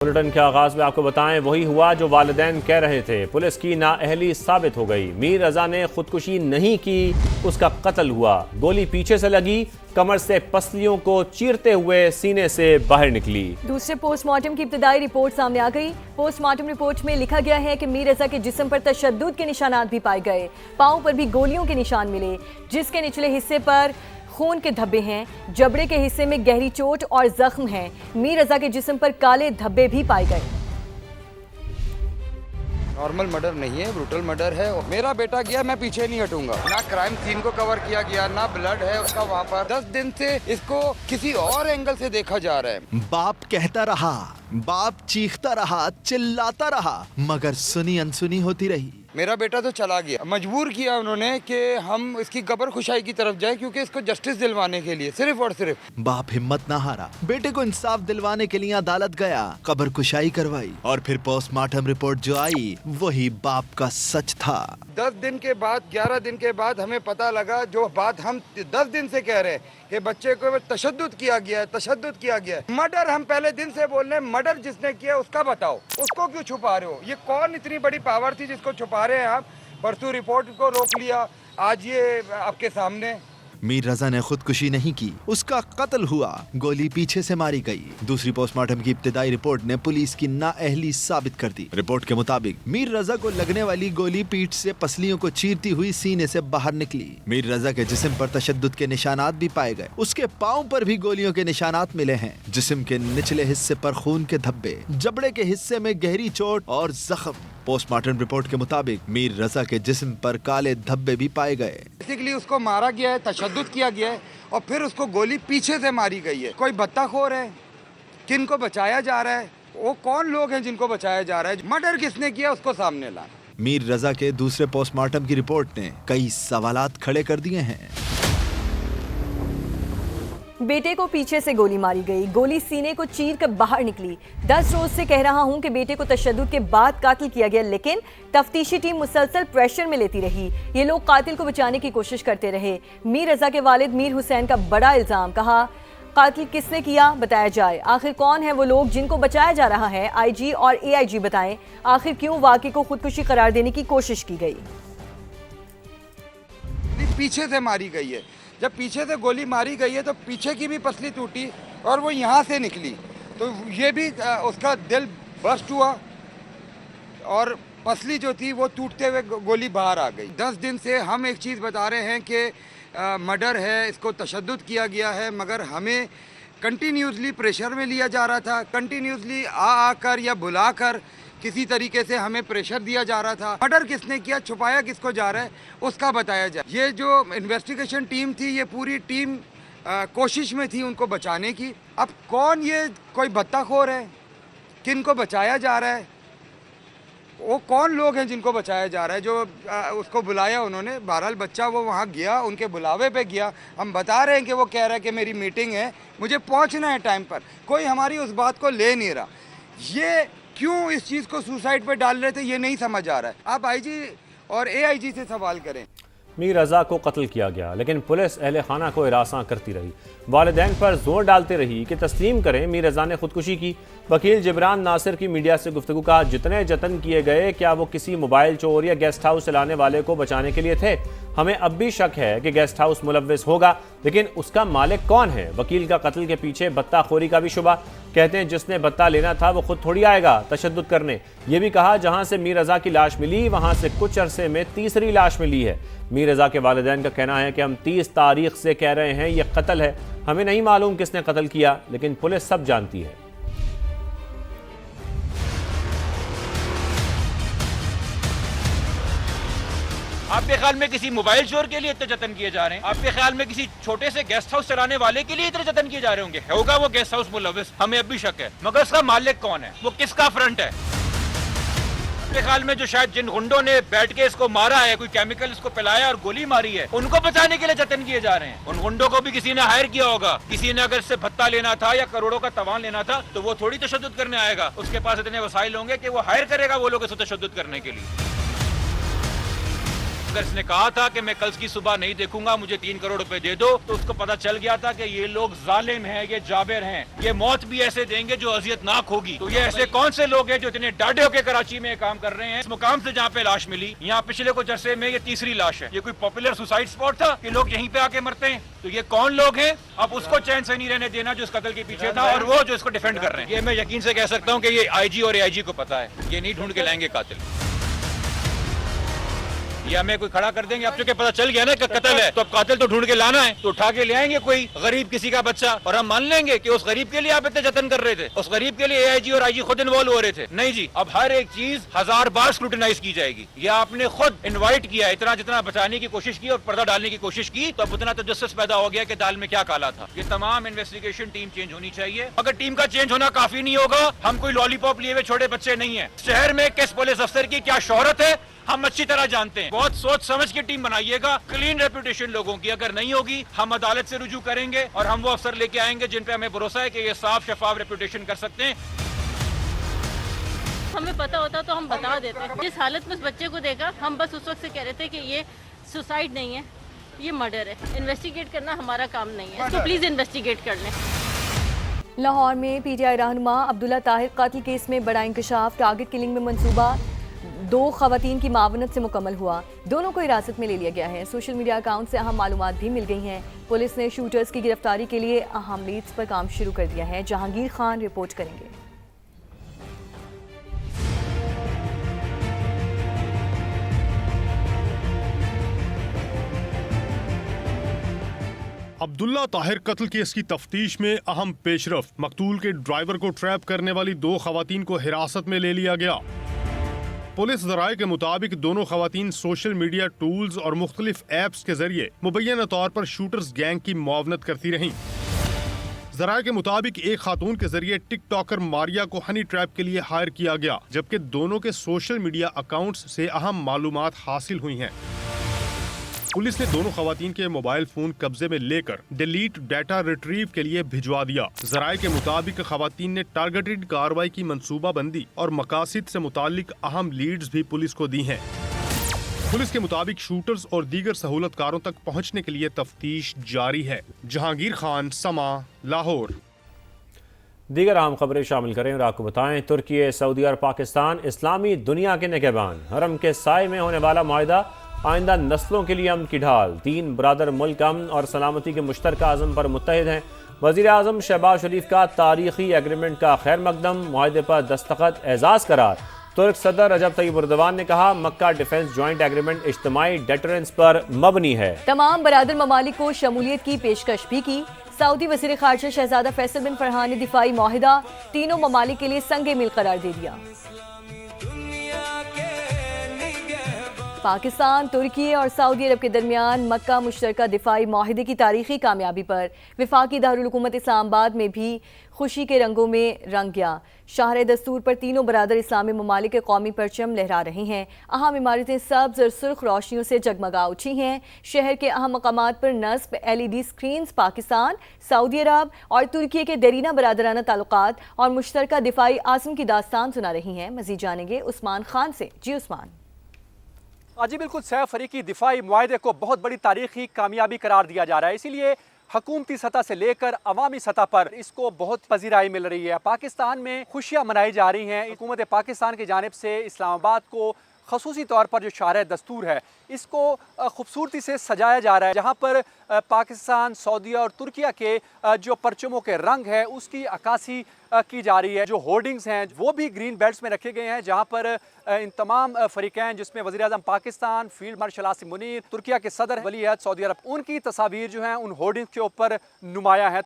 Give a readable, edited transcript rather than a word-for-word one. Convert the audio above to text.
Bulletin के आगाज में आपको बताएं वही हुआ जो वालिदैन कह रहे थे। पुलिस की नाअहली साबित हो गई। मीर रजा ने खुदकुशी नहीं की, उसका कत्ल हुआ। गोली पीछे से लगी, कमर से पसलियों को चीरते हुए सीने से बाहर निकली। दूसरे पोस्टमार्टम की इब्तदाई रिपोर्ट सामने आ गई। पोस्टमार्टम रिपोर्ट में लिखा गया है कि मीर रजा के जिस्म पर तशद्दुद के निशानात भी पाए गए। पांव पर भी गोलियों के निशान मिले, जिसके निचले हिस्से पर खून के धब्बे हैं। जबड़े के हिस्से में गहरी चोट और जख्म हैं। मीर रजा के जिस्म पर काले धब्बे भी पाए गए। नॉर्मल मर्डर नहीं है, ब्रूटल मर्डर है। मेरा बेटा गया, मैं पीछे नहीं हटूंगा। ना क्राइम सीन को कवर किया गया, ना ब्लड है उसका वहाँ पर। 10 दिन से इसको किसी और एंगल से देखा जा रहा है। बाप कहता रहा, बाप चीखता रहा, चिल्लाता रहा, मगर सुनी अनसुनी होती रही। मेरा बेटा तो चला गया। मजबूर किया उन्होंने कि हम इसकी कब्र खुशाई की तरफ जाए, क्योंकि इसको जस्टिस दिलवाने के लिए, सिर्फ और सिर्फ। बाप हिम्मत ना हारा, बेटे को इंसाफ दिलवाने के लिए अदालत गया, कब्र खुशाई करवाई, और फिर पोस्टमार्टम रिपोर्ट जो आई वही बाप का सच था। 10 दिन के बाद, 11 दिन के बाद हमें पता लगा, जो बात हम 10 दिन से कह रहे हैं कि बच्चे को तशद्दुद किया गया है, तशद्दुद किया गया है। मर्डर हम पहले दिन से बोल रहे हैं, मर्डर जिसने किया उसका बताओ, उसको क्यों छुपा रहे हो? ये कौन इतनी बड़ी पावर थी जिसको छुपा रहे हैं आप? परसों रिपोर्ट को रोक लिया, आज ये आपके सामने। मीर रजा ने खुदकुशी नहीं की, उसका कत्ल हुआ। गोली पीछे से मारी गई। दूसरी पोस्टमार्टम की इब्तिदाई रिपोर्ट ने पुलिस की नाअहली साबित कर दी। रिपोर्ट के मुताबिक मीर रजा को लगने वाली गोली पीठ से पसलियों को चीरती हुई सीने से बाहर निकली। मीर रजा के जिस्म पर तशद्दुद के निशानात भी पाए गए। उसके पाँव पर भी गोलियों के निशानात मिले हैं। जिस्म के निचले हिस्से पर खून के धब्बे, जबड़े के हिस्से में गहरी चोट और जख्म। पोस्टमार्टम रिपोर्ट के मुताबिक मीर रजा के जिस्म पर काले धब्बे भी पाए गए। बेसिकली उसको मारा गया है, तशद्दुद किया गया है, और फिर उसको गोली पीछे से मारी गई है। कोई बत्ताखोर है? किन को बचाया जा रहा है? वो कौन लोग हैं जिनको बचाया जा रहा है? मर्डर किसने किया उसको सामने ला। मीर रजा के दूसरे पोस्टमार्टम की रिपोर्ट ने कई सवालात खड़े कर दिए हैं। बेटे को पीछे से गोली मारी गई, गोली सीने को चीर कर बाहर निकली। 10 रोज से कह रहा हूं कि बेटे को तशद्दुद के बाद कातिल किया गया, लेकिन तफ्तीशी टीम मुसलसल प्रेशर में लेती रही। ये लोग कातिल को बचाने की कोशिश करते रहे। मीर रजा के वालिद मीर हुसैन का बड़ा इल्जाम, कहा कातिल किसने किया बताया जाए। आखिर कौन है वो लोग जिनको बचाया जा रहा है? IG और AIG बताएं, आखिर क्यों वाक़े को खुदकुशी करार देने की कोशिश की गई? पीछे से मारी गई है। जब पीछे से गोली मारी गई है तो पीछे की भी पसली टूटी और वो यहाँ से निकली, तो ये भी उसका दिल बस्ट हुआ और पसली जो थी वो टूटते हुए गोली बाहर आ गई। 10 दिन से हम एक चीज़ बता रहे हैं कि मर्डर है, इसको तशद्दुद किया गया है, मगर हमें कंटिन्यूसली प्रेशर में लिया जा रहा था। कंटिन्यूसली आकर या बुलाकर किसी तरीके से हमें प्रेशर दिया जा रहा था। मर्डर किसने किया, छुपाया किसको जा रहा है, उसका बताया जाए। ये जो इन्वेस्टिगेशन टीम थी, ये पूरी टीम कोशिश में थी उनको बचाने की। अब कौन, ये कोई बत्ताखोर है? किनको बचाया जा रहा है? वो कौन लोग हैं जिनको बचाया जा रहा है? जो उसको बुलाया उन्होंने, बहरहाल बच्चा वो वहाँ गया, उनके बुलावे पे गया। हम बता रहे हैं कि वो कह रहा है कि मेरी मीटिंग है, मुझे पहुँचना है टाइम पर। कोई हमारी उस बात को ले नहीं रहा। ये क्यों इस चीज़ को सुसाइड पे डाल रहे थे, ये नहीं समझ आ रहा है। आप IG और AIG से सवाल करें। मीर रजा को कत्ल किया गया, लेकिन पुलिस अहले खाना को हिरासा करती रही। वालिदैन पर जोर डालते रही कि तस्लीम करें मीर रजा ने खुदकुशी की। वकील जिब्रान नासिर की मीडिया से गुफ्तगू का जितने जतन किए गए, क्या वो किसी मोबाइल चोर या गेस्ट हाउस चलाने वाले को बचाने के लिए थे? हमें अब भी शक है कि गेस्ट हाउस मुलव्विस होगा, लेकिन उसका मालिक कौन है? वकील का कत्ल के पीछे बत्ताखोरी का भी शुबा। कहते हैं जिसने बत्ता लेना था वो खुद थोड़ी आएगा तशद्दुद करने। ये भी कहा जहां से मीर रजा की लाश मिली वहां से कुछ अरसे में तीसरी लाश मिली है। मीर रजा के वालिदैन का कहना है कि हम 30 तारीख से कह रहे हैं यह कत्ल है, हमें नहीं मालूम किसने कत्ल किया, लेकिन पुलिस सब जानती है। आपके ख्याल में किसी मोबाइल चोर के लिए इतने जतन किए जा रहे हैं? आपके ख्याल में किसी छोटे से गेस्ट हाउस चलाने वाले के लिए इतने जतन किए जा रहे होंगे? होगा वो गेस्ट हाउस मुलव्विस, हमें अब भी शक है, मगर उसका मालिक कौन है? वो किसका फ्रंट है? आपके ख्याल में जो शायद जिन गुंडों ने बैठ के इसको मारा है, कोई केमिकल इसको पिलाया और गोली मारी है, उनको बचाने के लिए जतन किए जा रहे हैं? उन गुंडों को भी किसी ने हायर किया होगा। किसी ने अगर इससे भत्ता लेना था या करोड़ों का तवान लेना था तो वो थोड़ी तशद्दुद करने आएगा। उसके पास इतने वसाइल होंगे कि वो हायर करेगा वो लोग इसको तशद्दुद करने के लिए। अगर इसने कहा था कि मैं कल की सुबह नहीं देखूंगा, मुझे 3 करोड़ रुपए दे दो, तो उसको पता चल गया था कि ये लोग जालिम हैं, ये जाबिर हैं, ये मौत भी ऐसे देंगे जो अजियतनाक होगी। तो ये ऐसे कौन से लोग हैं जो इतने डाढ़े होकर कराची में काम कर रहे हैं? इस मुकाम से जहाँ पे लाश मिली, यहाँ पिछले कुछ अरसे में ये तीसरी लाश है। ये कोई पॉपुलर सुसाइड स्पॉट था कि लोग यहीं पे आके मरते हैं? तो ये कौन लोग हैं? अब उसको चैन से नहीं रहने देना जो इस कत्ल के पीछे था, और वो जो इसको डिफेंड कर रहे हैं। ये मैं यकीन से कह सकता हूँ कि ये आईजी और एआईजी को पता है, ये नहीं ढूंढ के लाएंगे कातिल। या हमें कोई खड़ा कर देंगे, अब चूंकि पता चल गया ना कि कत्ल है, तो अब कातिल तो ढूंढ के लाना है, तो उठा के ले आएंगे कोई गरीब किसी का बच्चा, और हम मान लेंगे कि उस गरीब के लिए आप इतने जतन कर रहे थे, उस गरीब के लिए एआईजी और आईजी खुद इन्वॉल्व हो रहे थे। नहीं जी, अब हर एक चीज 1000 बार स्क्रूटिनाइज की जाएगी। ये आपने खुद इन्वाइट किया, इतना जितना बचाने की कोशिश की और पर्दा डालने की कोशिश की, तो अब उतना तो जस्टिस पैदा हो गया कि दाल में क्या काला था। ये तमाम इन्वेस्टिगेशन टीम चेंज होनी चाहिए। अगर टीम का चेंज होना काफी नहीं होगा, हम कोई लॉलीपॉप लिए हुए छोटे बच्चे नहीं है। शहर में किस पुलिस अफसर की क्या शोहरत है हम अच्छी तरह जानते हैं। बहुत सोच समझ के टीम बनाइएगा, क्लीन रेपुटेशन लोगों की। अगर नहीं होगी, हम अदालत से रुजू करेंगे और हम वो अफसर लेके आएंगे जिन पे हमें भरोसा है कि ये साफ शफाफ रेपुटेशन कर सकते हैं। हमें पता होता तो हम बता देते। जिस हालत में उस बच्चे को देखा, हम बस उस वक्त से कह रहे थे कि ये सुसाइड नहीं है, ये मर्डर है। इन्वेस्टिगेट करना हमारा काम नहीं है, तो प्लीज इन्वेस्टिगेट कर लें। लाहौर में पीटीआई रहनुमा अब्दुल्ला ताहिर कत्ल केस में बड़ा इंकशाफ। टारगेट किलिंग में मंसूबा 2 खवातीन की मावनत से मुकम्मल हुआ। दोनों को हिरासत में ले लिया गया है। सोशल मीडिया अकाउंट से अहम मालूमात भी मिल गई हैं। पुलिस ने शूटर्स की गिरफ्तारी के लिए अहम लीड्स पर काम शुरू कर दिया है। जहांगीर खान रिपोर्ट करेंगे। अब्दुल्ला ताहिर कत्ल केस की तफ्तीश में अहम पेशरफ। मकतूल के ड्राइवर को ट्रैप करने वाली 2 खवातीन को हिरासत में ले लिया गया। पुलिस ज़राए के मुताबिक दोनों खवातीन सोशल मीडिया टूल्स और मुख्तलिफ ऐप्स के जरिए मुबैना तौर पर शूटर्स गैंग की मुआवनत करती रहीं। ज़राए के मुताबिक एक खातून के जरिए टिकटॉकर मारिया को हनी ट्रैप के लिए हायर किया गया, जबकि दोनों के सोशल मीडिया अकाउंट्स से अहम मालूमात हासिल हुई हैं। पुलिस ने दोनों खवातीन के मोबाइल फोन कब्जे में लेकर डिलीट डाटा रिट्रीव के लिए भिजवा दिया। ज़राए के मुताबिक खवातीन ने टारगेटेड कार्रवाई की मंसूबा बंदी और मकासिद से मुतालिक अहम लीड्स भी पुलिस को दी हैं। पुलिस के मुताबिक शूटर्स और दीगर सहूलतकारों तक पहुंचने के लिए तफ्तीश जारी है। जहांगीर खान, समा, लाहौर। दीगर अहम खबरें शामिल करें और आपको बताएं, तुर्की, सऊदी और पाकिस्तान इस्लामी दुनिया के निगहबान। हरम के साए में होने वाला मुआहिदा आइंदा नस्लों के लिए अमन की ढाल। 3 बरादर मुल्क अमन और सलामती के मुश्तरका आज़म पर मुत्तहिद हैं। वज़ीर आज़म शहबाज शरीफ का तारीखी एग्रीमेंट का खैर मकदम, मुआहिदे पर दस्तखत, एजाज़ करार। तुर्क सदर रजब तैयब एर्दोगान ने कहा, मक्का डिफेंस जॉइंट एग्रीमेंट इज्तिमाई डेटरेंस पर मबनी है। तमाम बरादर ममालिक को शमूलियत की पेशकश भी की। सऊदी वज़ीर ख़ारिजा शहजादा फैसल बिन फरहान ने दिफाई मुआहिदा तीनों ममालिक के लिए संगे मिल करार दे दिया। पाकिस्तान, तुर्की और सऊदी अरब के दरमियान मक्का मुश्तरका दिफाई मुआहिदे की तारीखी कामयाबी पर वफाकी दारुल हुकूमत इस्लामाबाद में भी खुशी के रंगों में रंग गया। शाहर दस्तूर पर तीनों बरादर इस्लामी ममालिक के कौमी परचम लहरा रहे हैं। अहम इमारतें सब्ज और सुर्ख रोशनियों से जगमगा उठी हैं। शहर के अहम मकामात पर नस्ब LED स्क्रीन्स पाकिस्तान, सऊदी अरब और तुर्की के दरीना बरादराना ताल्लुकात और मुश्तरका दिफाई आज़म की दास्तान सुना रही हैं। मज़ीद जानेंगे उस्मान खान से। जी उस्मान। जी बिल्कुल, सैफ फरीकी दिफाई मुआहिदे को बहुत बड़ी तारीखी कामयाबी करार दिया जा रहा है, इसीलिए हुकूमती सतह से लेकर अवामी सतह पर इसको बहुत पजीराई मिल रही है। पाकिस्तान में खुशियाँ मनाई जा रही हैं। हुकूमत पाकिस्तान की जानिब से इस्लामाबाद को ख़ुसूसी तौर पर जो शाहर दस्तूर है इसको खूबसूरती से सजाया जा रहा है, जहाँ पर पाकिस्तान, सऊदी और तुर्किया के जो परचमों के रंग है उसकी अक्कासी की जा रही है। जो होर्डिंग्स हैं वो भी ग्रीन बेल्ट्स में रखे गए हैं, जहाँ पर इन तमाम फ़रीक़ैन जिसमें वज़ीर आज़म पाकिस्तान, फील्ड मार्शल आसिम मुनीर, तुर्किया के सदर वली अहद सऊदी अरब, उनकी तस्वीर जो हैं उन होर्डिंग्स के ऊपर नुमाया है।